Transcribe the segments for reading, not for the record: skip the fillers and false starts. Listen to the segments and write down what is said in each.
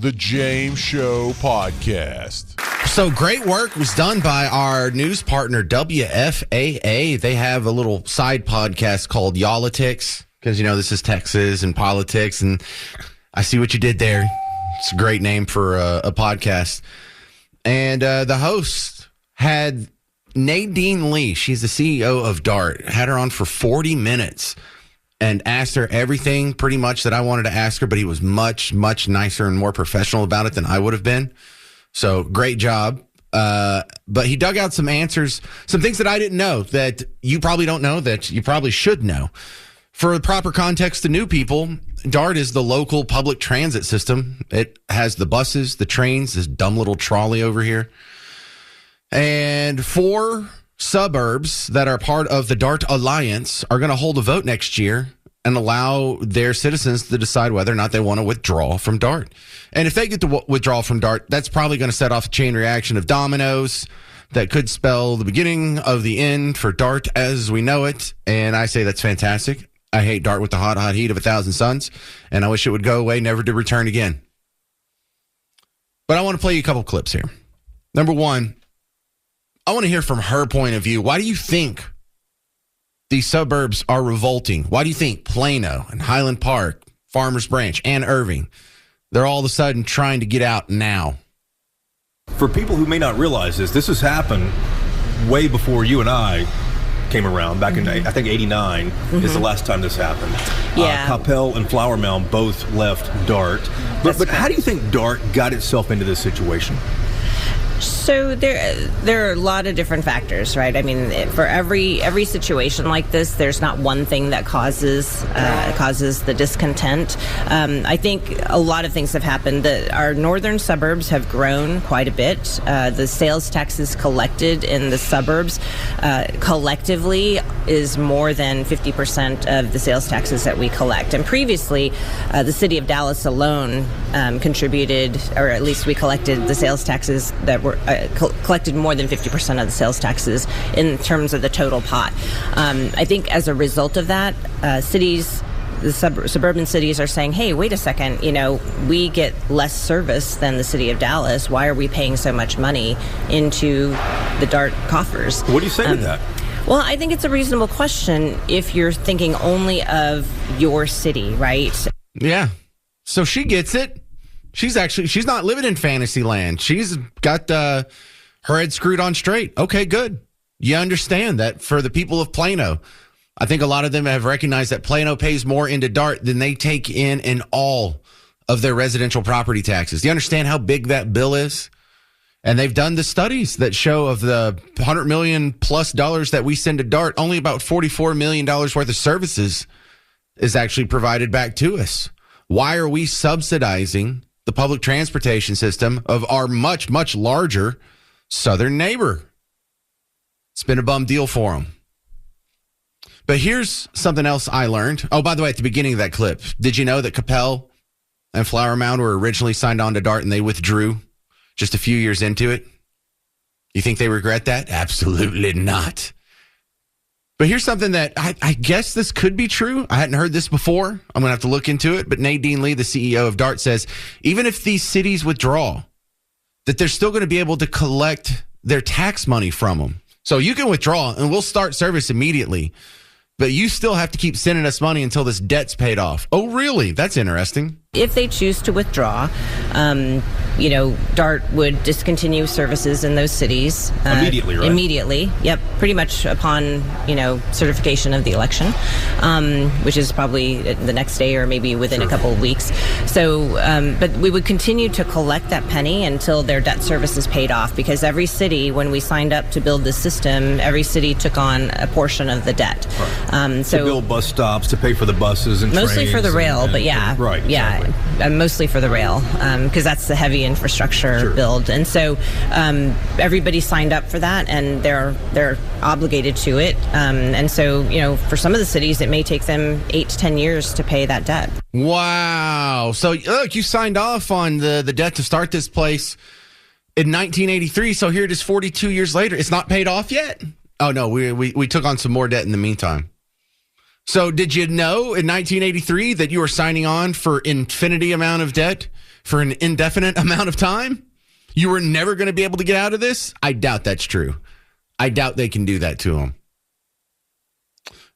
The James Show Podcast. So great work was done by our news partner, WFAA. They have a little side podcast called Yallitics because, this is Texas and politics. And I see what you did there. It's a great name for a podcast. And the host had Nadine Lee. She's the CEO of DART. Had her on for 40 minutes. And asked her everything pretty much that I wanted to ask her, but he was much, much nicer and more professional about it than I would have been. So great job. But he dug out some answers, some things that I didn't know that you probably don't know that you probably should know. For the proper context to new people, DART is the local public transit system. It has the buses, the trains, this dumb little trolley over here. And 4 suburbs that are part of the DART Alliance are going to hold a vote next year and allow their citizens to decide whether or not they want to withdraw from DART. And if they get to withdraw from DART, that's probably going to set off a chain reaction of dominoes that could spell the beginning of the end for DART as we know it. And I say that's fantastic. I hate DART with the hot, hot heat of 1,000 suns, and I wish it would go away, never to return again. But I want to play you a couple clips here. Number one, I want to hear from her point of view. Why do you think these suburbs are revolting? Why do you think Plano and Highland Park, Farmers Branch, and Irving, they're all of a sudden trying to get out now? For people who may not realize this has happened way before you and I came around. Back in, I think, 89 is the last time this happened. Yeah. Coppell and Flower Mound both left DART. But how do you think DART got itself into this situation? So there are a lot of different factors, right? I mean, for every situation like this, there's not one thing that causes the discontent. I think a lot of things have happened. Our northern suburbs have grown quite a bit. The sales taxes collected in the suburbs collectively is more than 50% of the sales taxes that we collect. And previously, the city of Dallas alone contributed, or at least we collected the sales taxes that were collected more than 50% of the sales taxes in terms of the total pot. I think as a result of that, the suburban cities are saying, hey, wait a second, we get less service than the city of Dallas. Why are we paying so much money into the DART coffers? What do you say to that? Well, I think it's a reasonable question if you're thinking only of your city, right? Yeah. So she gets it. She's not living in fantasy land. She's got her head screwed on straight. Okay, good. You understand that for the people of Plano, I think a lot of them have recognized that Plano pays more into DART than they take in all of their residential property taxes. Do you understand how big that bill is? And they've done the studies that show of the $100 million plus that we send to DART, only about $44 million worth of services is actually provided back to us. Why are we subsidizing the public transportation system of our much, much larger southern neighbor? It's been a bum deal for them. But here's something else I learned. Oh, by the way, at the beginning of that clip, did you know that Coppell and Flower Mound were originally signed on to DART and they withdrew just a few years into it? You think they regret that? Absolutely not. But here's something that I guess this could be true. I hadn't heard this before. I'm going to have to look into it. But Nadine Lee, the CEO of DART, says even if these cities withdraw, that they're still going to be able to collect their tax money from them. So you can withdraw and we'll start service immediately. But you still have to keep sending us money until this debt's paid off. Oh, really? That's interesting. If they choose to withdraw, DART would discontinue services in those cities. Immediately, right? Immediately, yep. Pretty much upon, certification of the election, which is probably the next day or maybe within a couple of weeks. So, but we would continue to collect that penny until their debt service is paid off, because every city, when we signed up to build this system, every city took on a portion of the debt. Right. To build bus stops, to pay for the buses and mostly trains for the rail, but yeah. Right. Yeah. Exactly. Mostly for the rail, because that's the heavy infrastructure build. And so everybody signed up for that, and they're obligated to it. And so, for some of the cities, it may take them 8 to 10 years to pay that debt. Wow. So, look, you signed off on the debt to start this place in 1983. So here it is 42 years later. It's not paid off yet? Oh, no, we took on some more debt in the meantime. So did you know in 1983 that you were signing on for infinity amount of debt? for an indefinite amount of time? You were never going to be able to get out of this? I doubt that's true. I doubt they can do that to him.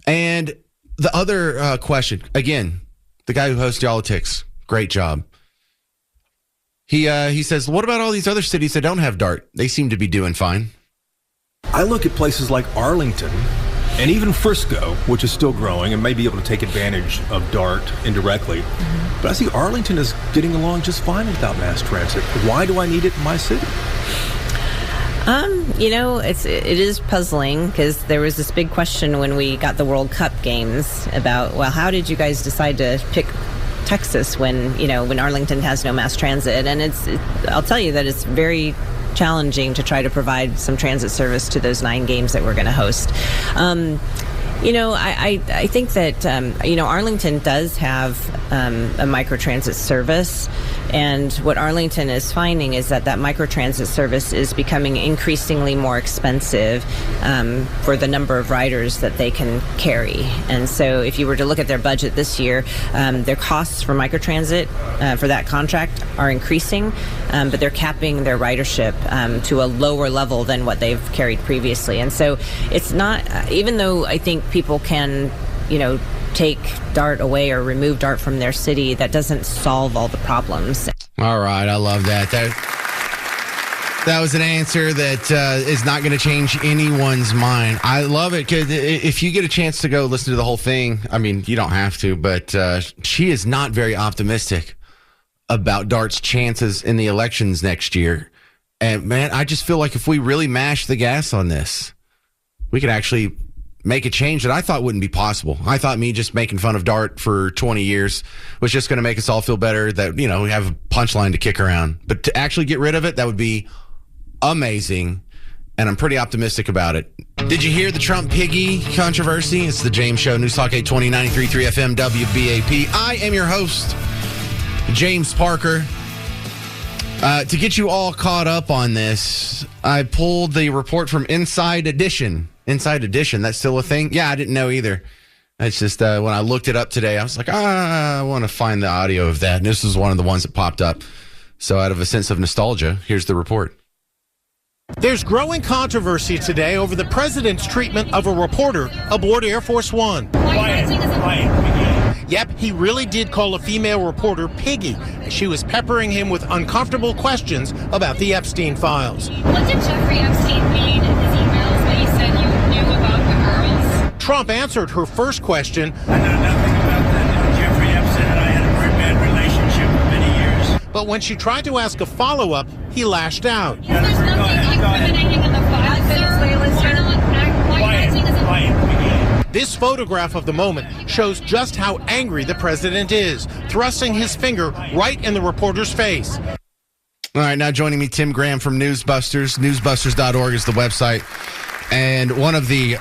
And the other question, again, the guy who hosts Yallitics, great job. He says, what about all these other cities that don't have DART? They seem to be doing fine. I look at places like Arlington and even Frisco, which is still growing and may be able to take advantage of DART indirectly. Mm-hmm. But I see Arlington is getting along just fine without mass transit. Why do I need it in my city? It is puzzling because there was this big question when we got the World Cup games about, well, how did you guys decide to pick Texas when Arlington has no mass transit? And I'll tell you that it's very challenging to try to provide some transit service to those 9 games that we're going to host. I think that, Arlington does have a microtransit service. And what Arlington is finding is that microtransit service is becoming increasingly more expensive for the number of riders that they can carry. And so if you were to look at their budget this year, their costs for microtransit for that contract are increasing, but they're capping their ridership to a lower level than what they've carried previously. And so it's not, even though I think people can, take DART away or remove DART from their city, that doesn't solve all the problems. All right, I love that. That was an answer that is not going to change anyone's mind. I love it because if you get a chance to go listen to the whole thing, I mean, you don't have to, but she is not very optimistic about DART's chances in the elections next year. And man, I just feel like if we really mash the gas on this, we could actually make a change that I thought wouldn't be possible. I thought me just making fun of DART for 20 years was just going to make us all feel better that, we have a punchline to kick around. But to actually get rid of it, that would be amazing. And I'm pretty optimistic about it. Did you hear the Trump piggy controversy? It's the James Show, News Talk 820, 93.3 FM, WBAP. I am your host, James Parker. To get you all caught up on this, I pulled the report from Inside Edition. Inside Edition, that's still a thing? Yeah, I didn't know either. It's just when I looked it up today, I was like, I want to find the audio of that. And this was one of the ones that popped up. So out of a sense of nostalgia, here's the report. There's growing controversy today over the president's treatment of a reporter aboard Air Force One. Yep, he really did call a female reporter Piggy as she was peppering him with uncomfortable questions about the Epstein files. What did Jeffrey Epstein mean in his emails when he said you knew about the girls? Trump answered her first question. I know nothing about that. Jeffrey Epstein and I had a very bad relationship for many years. But when she tried to ask a follow-up, he lashed out. There's nothing incriminating in the files, sir. Why are you acting as a... Quiet. This photograph of the moment shows just how angry the president is, thrusting his finger right in the reporter's face. All right, now joining me, Tim Graham from Newsbusters. Newsbusters.org is the website. And one of the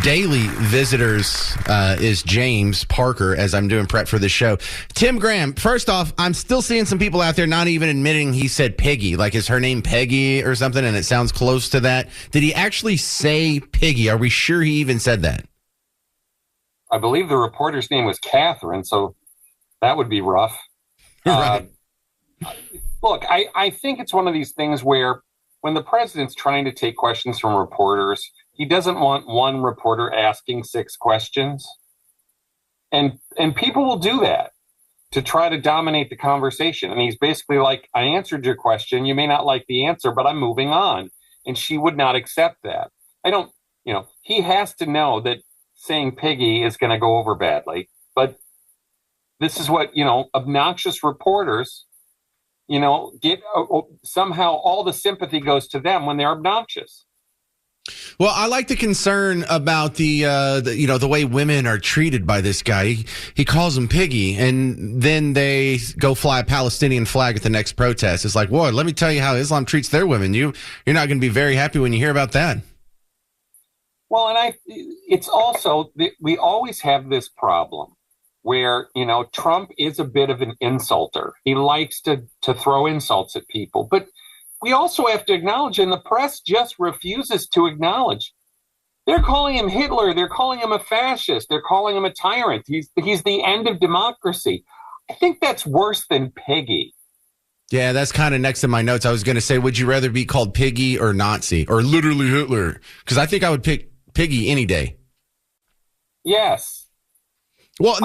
daily visitors is James Parker, as I'm doing prep for this show. Tim Graham, first off, I'm still seeing some people out there not even admitting he said Piggy. Like, is her name Peggy or something? And it sounds close to that. Did he actually say Piggy? Are we sure he even said that? I believe the reporter's name was Catherine, so that would be rough. Right. Look, I think it's one of these things where when the president's trying to take questions from reporters, he doesn't want one reporter asking 6 questions. And people will do that to try to dominate the conversation. And he's basically like, I answered your question. You may not like the answer, but I'm moving on. And she would not accept that. He has to know that saying Piggy is going to go over badly. But this is what, obnoxious reporters, get somehow all the sympathy goes to them when they're obnoxious. Well, I like the concern about the way women are treated by this guy. He calls them Piggy, and then they go fly a Palestinian flag at the next protest. It's like, whoa, let me tell you how Islam treats their women. You're not going to be very happy when you hear about that. Well, and it's also, we always have this problem where, Trump is a bit of an insulter. He likes to throw insults at people, but we also have to acknowledge, and the press just refuses to acknowledge, they're calling him Hitler. They're calling him a fascist. They're calling him a tyrant. He's the end of democracy. I think that's worse than Piggy. Yeah, that's kind of next in my notes. I was going to say, would you rather be called Piggy or Nazi or literally Hitler? Because I think I would pick Piggy any day. Yes. Well,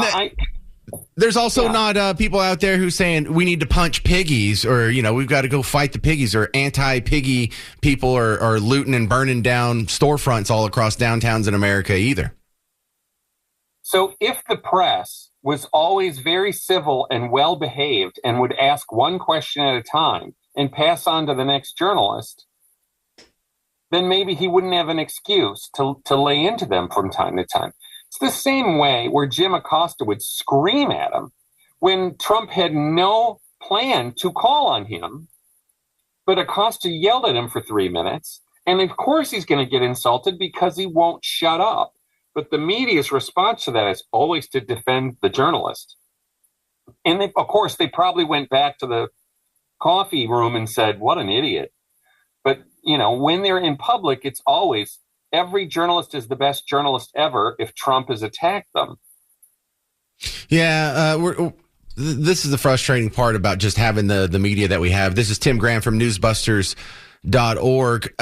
there's also not people out there who's saying we need to punch piggies or, we've got to go fight the piggies, or anti-piggy people are looting and burning down storefronts all across downtowns in America either. So if the press was always very civil and well-behaved and would ask one question at a time and pass on to the next journalist, then maybe he wouldn't have an excuse to lay into them from time to time. It's the same way where Jim Acosta would scream at him when Trump had no plan to call on him, but Acosta yelled at him for 3 minutes. And of course he's going to get insulted because he won't shut up. But the media's response to that is always to defend the journalist. And of course, they probably went back to the coffee room and said, what an idiot. But, when they're in public, it's always every journalist is the best journalist ever if Trump has attacked them. Yeah, this is the frustrating part about just having the media that we have. This is Tim Graham from newsbusters.org.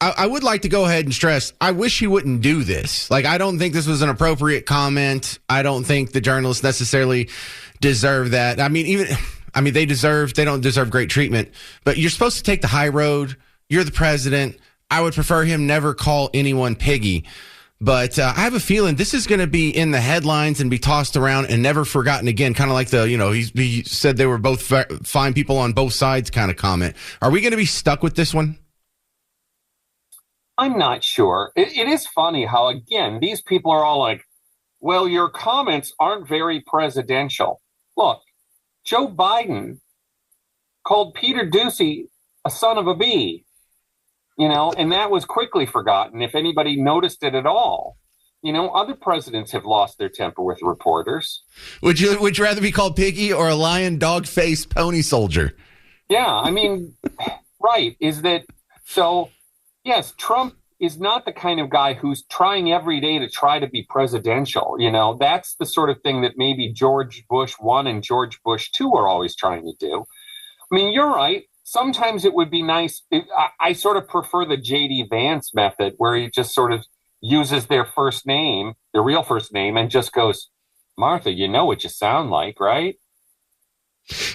I would like to go ahead and stress, I wish he wouldn't do this. I don't think this was an appropriate comment. I don't think the journalists necessarily deserve that. They don't deserve great treatment, but you're supposed to take the high road. You're the president. I would prefer him never call anyone piggy. But I have a feeling this is going to be in the headlines and be tossed around and never forgotten again. Kind of like he said they were both fine people on both sides kind of comment. Are we going to be stuck with this one? I'm not sure. It is funny how, again, these people are all like, well, your comments aren't very presidential. Look, Joe Biden called Peter Doocy a son of a bee, and that was quickly forgotten if anybody noticed it at all. Other presidents have lost their temper with reporters. Would you rather be called Piggy or a lion, dog face, pony soldier? Yeah, right. Is that so? Yes, Trump is not the kind of guy who's trying every day to try to be presidential. That's the sort of thing that maybe George Bush 1 and George Bush 2 are always trying to do. You're right. Sometimes it would be nice. I sort of prefer the J.D. Vance method where he just sort of uses their first name, their real first name, and just goes, Martha, you know what you sound like, right?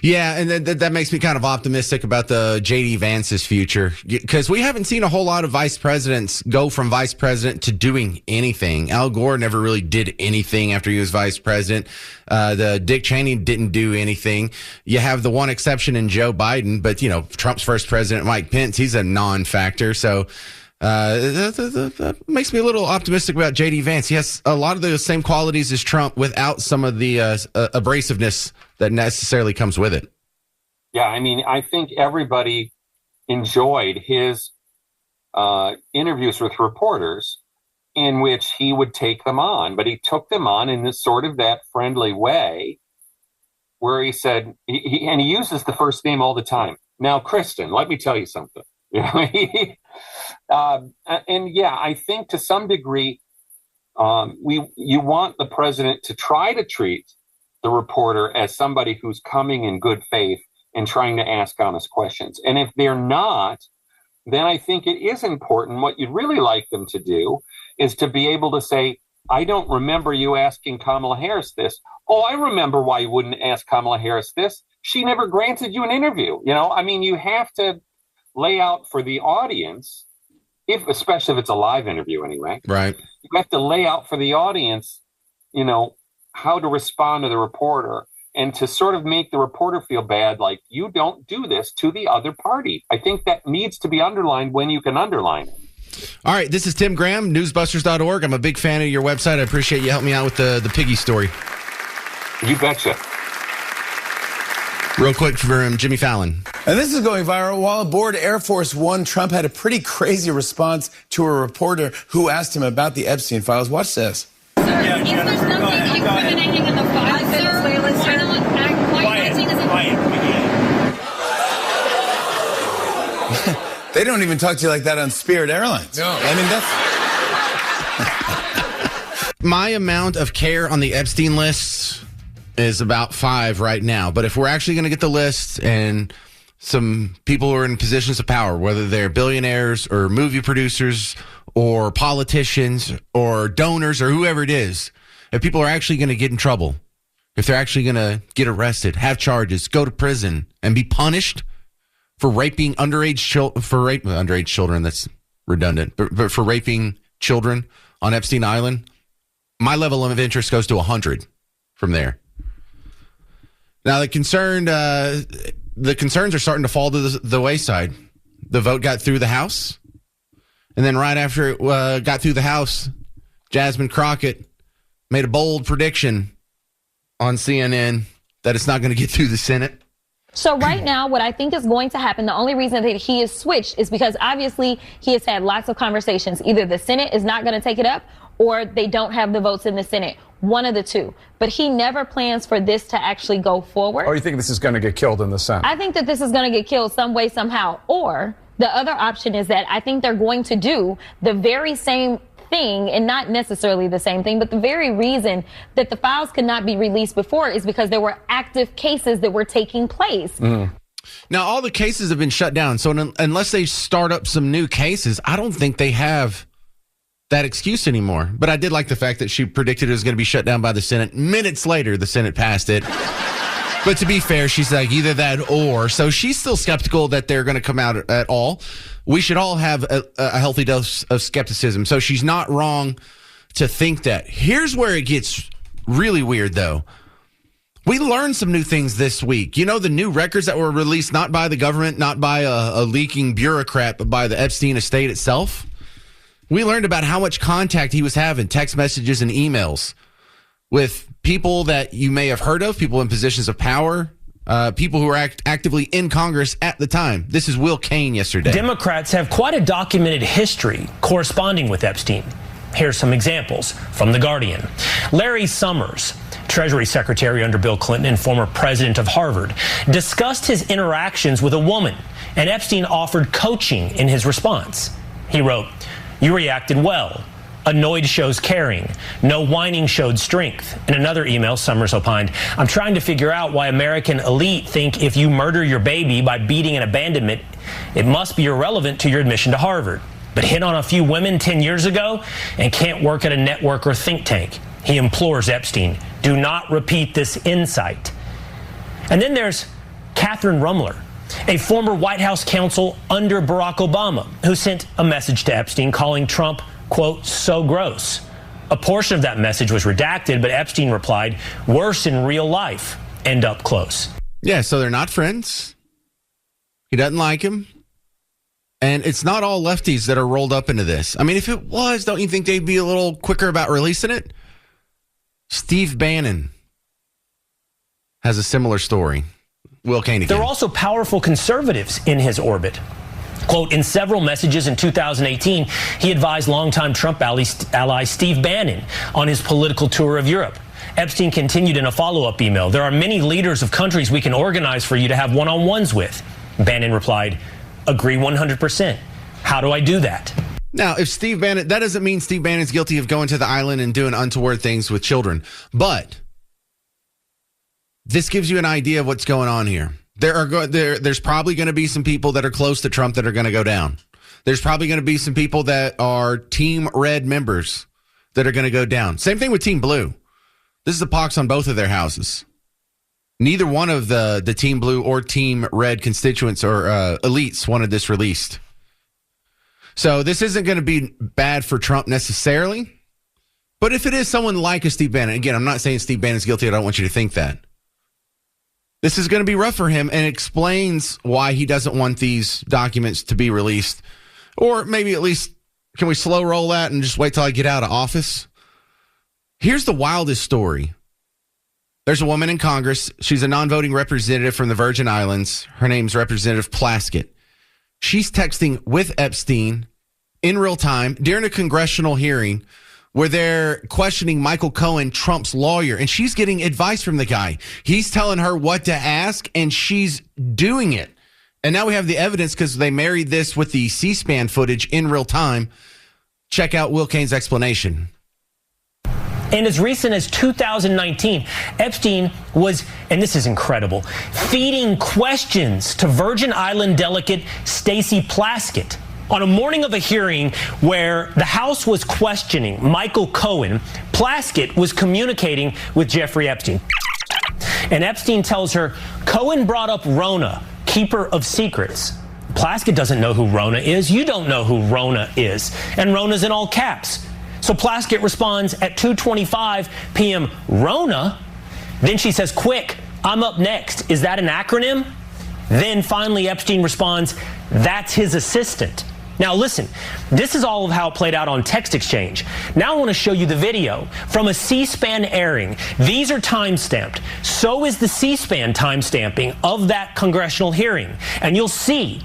Yeah, and that makes me kind of optimistic about the J.D. Vance's future, because we haven't seen a whole lot of vice presidents go from vice president to doing anything. Al Gore never really did anything after he was vice president. The Dick Cheney didn't do anything. You have the one exception in Joe Biden, but Trump's first president, Mike Pence, he's a non-factor. So that makes me a little optimistic about J.D. Vance. He has a lot of the same qualities as Trump without some of the abrasiveness that necessarily comes with it. Yeah, I think everybody enjoyed his interviews with reporters in which he would take them on, but he took them on in this sort of that friendly way where he said, and he uses the first name all the time. Now, Kristen, let me tell you something. And yeah, I think to some degree, you want the president to try to treat the reporter as somebody who's coming in good faith and trying to ask honest questions. And if they're not, then I think it is important. What you'd really like them to do is to be able to say, I don't remember you asking Kamala Harris this. Oh, I remember why you wouldn't ask Kamala Harris this. She never granted you an interview. You have to lay out for the audience, especially if it's a live interview anyway. Right. You have to lay out for the audience, how to respond to the reporter and to sort of make the reporter feel bad, like you don't do this to the other party. I think that needs to be underlined when you can underline it. All right, this is Tim Graham, newsbusters.org. I'm a big fan of your website. I appreciate you helping me out with the piggy story. You betcha. Real quick from Jimmy Fallon. And this is going viral. While aboard Air Force One, Trump had a pretty crazy response to a reporter who asked him about the Epstein files. Watch this. Yeah, If there's nothing incriminating in the files, sir, why not acting as a... They don't even talk to you like that on Spirit Airlines. No. That's... My amount of care on the Epstein list is about 5 right now. But if we're actually going to get the list and some people who are in positions of power, whether they're billionaires or movie producers or politicians or donors or whoever it is, if people are actually going to get in trouble, if they're actually going to get arrested, have charges, go to prison, and be punished for raping underage children, that's redundant, but for raping children on Epstein Island, my level of interest goes to 100 from there. Now, the concerns are starting to fall to the wayside. The vote got through the House, and then right after it got through the House, Jasmine Crockett made a bold prediction on CNN that it's not going to get through the Senate. So right now, what I think is going to happen, the only reason that he is switched is because obviously he has had lots of conversations. Either the Senate is not going to take it up or they don't have the votes in the Senate. One of the two. But he never plans for this to actually go forward. Or you think this is going to get killed in the Senate? I think that this is going to get killed some way, somehow. Or the other option is that I think they're going to do the very same thing, and not necessarily the same thing, but the very reason that the files could not be released before is because there were active cases that were taking place. Now, all the cases have been shut down, so unless they start up some new cases, I don't think they have that excuse anymore. But I did like the fact that she predicted it was going to be shut down by the Senate. Minutes later, the Senate passed it. But to be fair, she's like either that or. So she's still skeptical that they're going to come out at all. We should all have a healthy dose of skepticism. So she's not wrong to think that. Here's where it gets really weird, though. We learned some new things this week. You know, the new records that were released not by the government, not by a leaking bureaucrat, but by the Epstein estate itself. We learned about how much contact he was having, text messages and emails, with people that you may have heard of, people in positions of power, people who were actively in Congress at the time. This is Will Cain yesterday. Democrats have quite a documented history corresponding with Epstein. Here's some examples from The Guardian. Larry Summers, Treasury Secretary under Bill Clinton and former president of Harvard, discussed his interactions with a woman, and Epstein offered coaching in his response. He wrote, "You reacted well. Annoyed shows caring. No whining showed strength." In another email, Summers opined, "I'm trying to figure out why American elite think if you murder your baby by beating an abandonment, it must be irrelevant to your admission to Harvard. But hit on a few women 10 years ago and can't work at a network or think tank." He implores Epstein, do not repeat this insight. And then there's Catherine Rumler, a former White House counsel under Barack Obama, who sent a message to Epstein calling Trump, quote, "so gross." A portion of that message was redacted, but Epstein replied, "worse in real life," and up close. Yeah, so they're not friends. He doesn't like him. And it's not all lefties that are rolled up into this. I mean, if it was, don't you think they'd be a little quicker about releasing it? Steve Bannon has a similar story. Will Cain again. There are also powerful conservatives in his orbit. Quote, in several messages in 2018, he advised longtime Trump ally Steve Bannon on his political tour of Europe. Epstein continued in a follow-up email, "There are many leaders of countries we can organize for you to have one-on-ones with." Bannon replied, "Agree 100%. How do I do that?" Now, if Steve Bannon, that doesn't mean Steve Bannon's guilty of going to the island and doing untoward things with children. But this gives you an idea of what's going on here. There's probably going to be some people that are close to Trump that are going to go down. There's probably going to be some people that are Team Red members that are going to go down. Same thing with Team Blue. This is a pox on both of their houses. Neither one of the Team Blue or Team Red constituents or elites wanted this released. So this isn't going to be bad for Trump necessarily. But if it is someone like a Steve Bannon, again, I'm not saying Steve Bannon's guilty. I don't want you to think that. This is going to be rough for him, and explains why he doesn't want these documents to be released. Or maybe at least, can we slow roll that and just wait till I get out of office? Here's the wildest story. There's a woman in Congress. She's a non-voting representative from the Virgin Islands. Her name's Representative Plaskett. She's texting with Epstein in real time during a congressional hearing where they're questioning Michael Cohen, Trump's lawyer, and she's getting advice from the guy. He's telling her what to ask, and she's doing it. And now we have the evidence because they married this with the C-SPAN footage in real time. Check out Will Cain's explanation. And as recent as 2019, Epstein was, and this is incredible, feeding questions to Virgin Island delegate Stacey Plaskett. On a morning of a hearing where the House was questioning Michael Cohen, Plaskett was communicating with Jeffrey Epstein. And Epstein tells her, Cohen brought up Rona, keeper of secrets. Plaskett doesn't know who Rona is. You don't know who Rona is. And Rona's in all caps. So Plaskett responds at 2:25 p.m., Rona? Then she says, quick, I'm up next. Is that an acronym? Then finally Epstein responds, that's his assistant. Now listen, this is all of how it played out on text exchange. Now I want to show you the video from a C-SPAN airing. These are time-stamped. So is the C-SPAN time-stamping of that congressional hearing. And you'll see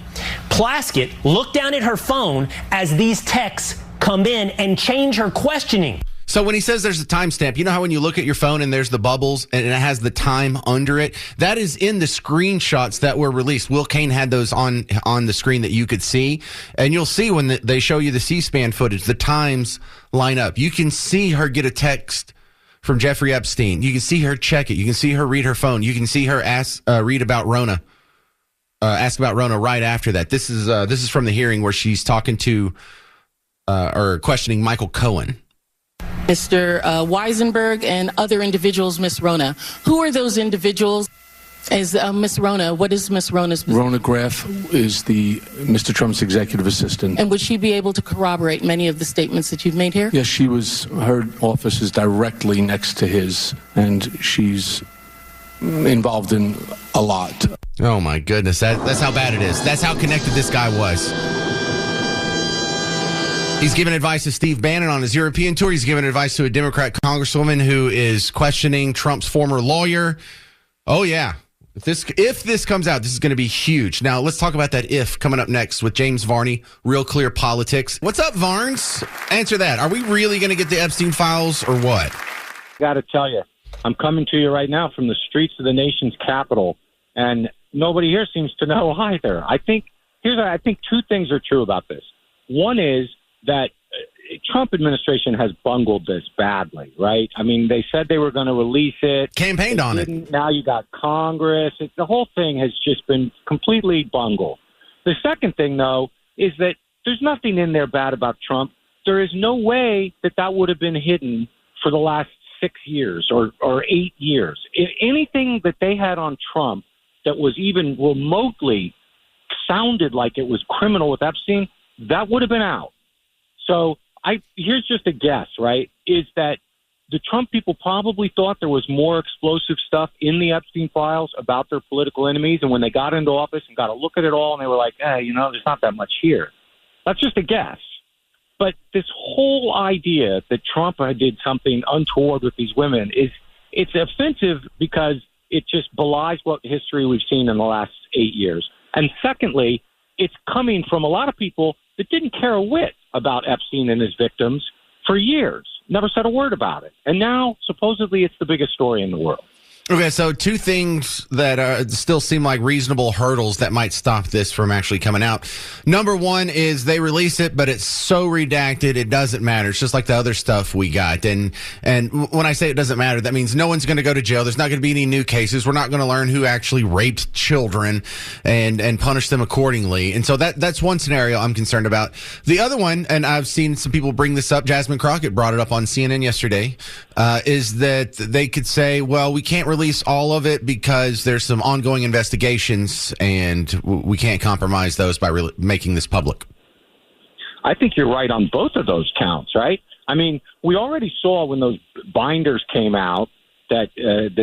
Plaskett look down at her phone as these texts come in and change her questioning. So when he says there's a timestamp, you know how when you look at your phone and there's the bubbles and it has the time under it? That is in the screenshots that were released. Will Cain had those on the screen that you could see. And you'll see when they show you the C-SPAN footage, the times line up. You can see her get a text from Jeffrey Epstein. You can see her check it. You can see her read her phone. You can see her read about Rona. Ask about Rona right after that. This is from the hearing where she's talking to or questioning Michael Cohen. Mr. Weisenberg and other individuals, Miss Rona. Who are those individuals? Is Miss Rona, what is Miss Rona's position? Rona Graff is Mr. Trump's executive assistant. And would she be able to corroborate many of the statements that you've made here? Yes, her office is directly next to his, and she's involved in a lot. Oh my goodness, that's how bad it is. That's how connected this guy was. He's giving advice to Steve Bannon on his European tour. He's giving advice to a Democrat congresswoman who is questioning Trump's former lawyer. Oh, yeah. If this comes out, this is going to be huge. Now, let's talk about that if coming up next with James Varney, Real Clear Politics. What's up, Varnes? Answer that. Are we really going to get the Epstein files or what? Got to tell you, I'm coming to you right now from the streets of the nation's capital, and nobody here seems to know either. I think two things are true about this. One is that Trump administration has bungled this badly, right? I mean, they said they were going to release it. Campaigned on it. Now you got Congress. The whole thing has just been completely bungled. The second thing, though, is that there's nothing in there bad about Trump. There is no way that would have been hidden for the last 6 years or 8 years. If anything that they had on Trump that was even remotely sounded like it was criminal with Epstein, that would have been out. So here's just a guess, right, is that the Trump people probably thought there was more explosive stuff in the Epstein files about their political enemies. And when they got into office and got a look at it all, and they were like, there's not that much here. That's just a guess. But this whole idea that Trump did something untoward with these women it's offensive because it just belies what history we've seen in the last 8 years. And secondly, it's coming from a lot of people that didn't care a whit about Epstein and his victims for years, never said a word about it. And now, supposedly, it's the biggest story in the world. Okay, so two things that still seem like reasonable hurdles that might stop this from actually coming out. Number one is they release it, but it's so redacted it doesn't matter. It's just like the other stuff we got. And when I say it doesn't matter, that means no one's going to go to jail. There's not going to be any new cases. We're not going to learn who actually raped children and punish them accordingly. And so that's one scenario I'm concerned about. The other one, and I've seen some people bring this up, Jasmine Crockett brought it up on CNN yesterday, is that they could say, well, we can't release all of it because there's some ongoing investigations and we can't compromise those by making this public. I think you're right on both of those counts, right? I mean, we already saw when those binders came out that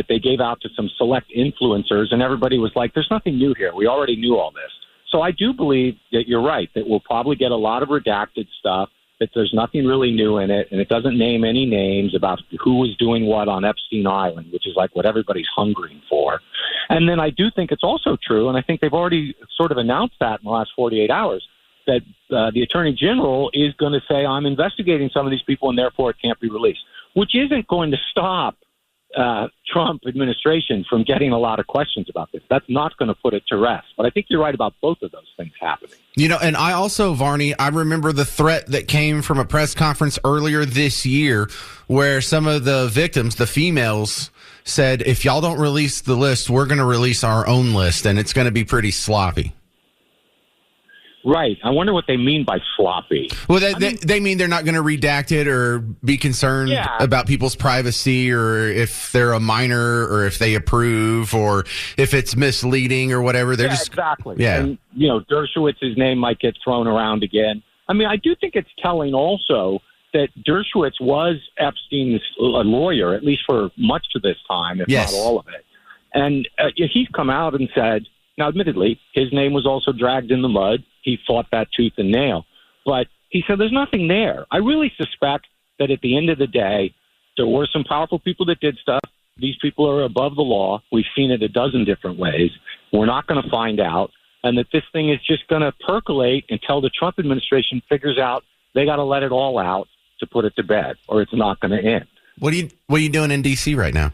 they gave out to some select influencers, and everybody was like, there's nothing new here. We already knew all this. So I do believe that you're right, that we'll probably get a lot of redacted stuff, that there's nothing really new in it, and it doesn't name any names about who was doing what on Epstein Island, which is like what everybody's hungering for. And then I do think it's also true, and I think they've already sort of announced that in the last 48 hours, that the Attorney General is going to say, I'm investigating some of these people, and therefore it can't be released, which isn't going to stop Trump administration from getting a lot of questions about this. That's not going to put it to rest. But I think you're right about both of those things happening. And I also, Varney, I remember the threat that came from a press conference earlier this year where some of the victims, the females, said, if y'all don't release the list, we're going to release our own list, and it's going to be pretty sloppy. Right. I wonder what they mean by sloppy. Well, they mean they're not going to redact it or be concerned about people's privacy or if they're a minor or if they approve or if it's misleading or whatever. They're just exactly. Yeah. And, Dershowitz's name might get thrown around again. I mean, I do think it's telling also that Dershowitz was Epstein's lawyer, at least for much of this time, if not all of it. And he's come out and said, now, admittedly, his name was also dragged in the mud. He fought that tooth and nail. But he said there's nothing there. I really suspect that at the end of the day, there were some powerful people that did stuff. These people are above the law. We've seen it a dozen different ways. We're not going to find out. And that this thing is just going to percolate until the Trump administration figures out they got to let it all out to put it to bed, or it's not going to end. What are you doing in D.C. right now?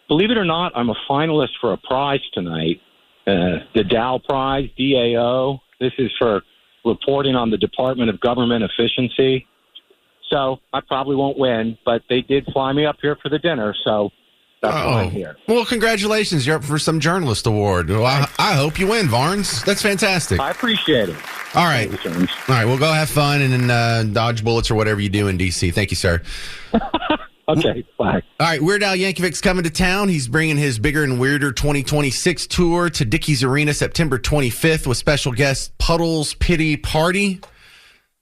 Believe it or not, I'm a finalist for a prize tonight. The Dow Prize, DAO. This is for reporting on the Department of Government Efficiency. So I probably won't win, but they did fly me up here for the dinner, so that's why I'm here. Well, congratulations. You're up for some journalist award. Well, I hope you win, Varnes. That's fantastic. I appreciate it. All right. All right, well, go have fun and dodge bullets or whatever you do in D.C. Thank you, sir. Okay, bye. All right, Weird Al Yankovic's coming to town. He's bringing his Bigger and Weirder 2026 tour to Dickies Arena September 25th with special guest Puddles Pity Party.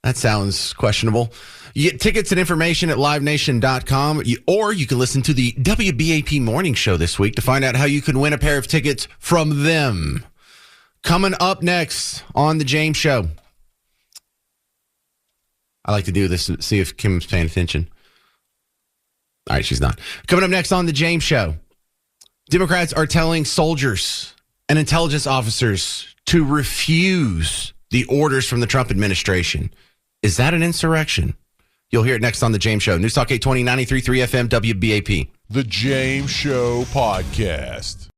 That sounds questionable. You get tickets and information at livenation.com, or you can listen to the WBAP Morning Show this week to find out how you can win a pair of tickets from them. Coming up next on The James Show. I like to do this to see if Kim's paying attention. All right, she's not. Coming up next on The James Show, Democrats are telling soldiers and intelligence officers to refuse the orders from the Trump administration. Is that an insurrection? You'll hear it next on The James Show. News Talk 820, 93.3 FM, WBAP. The James Show Podcast.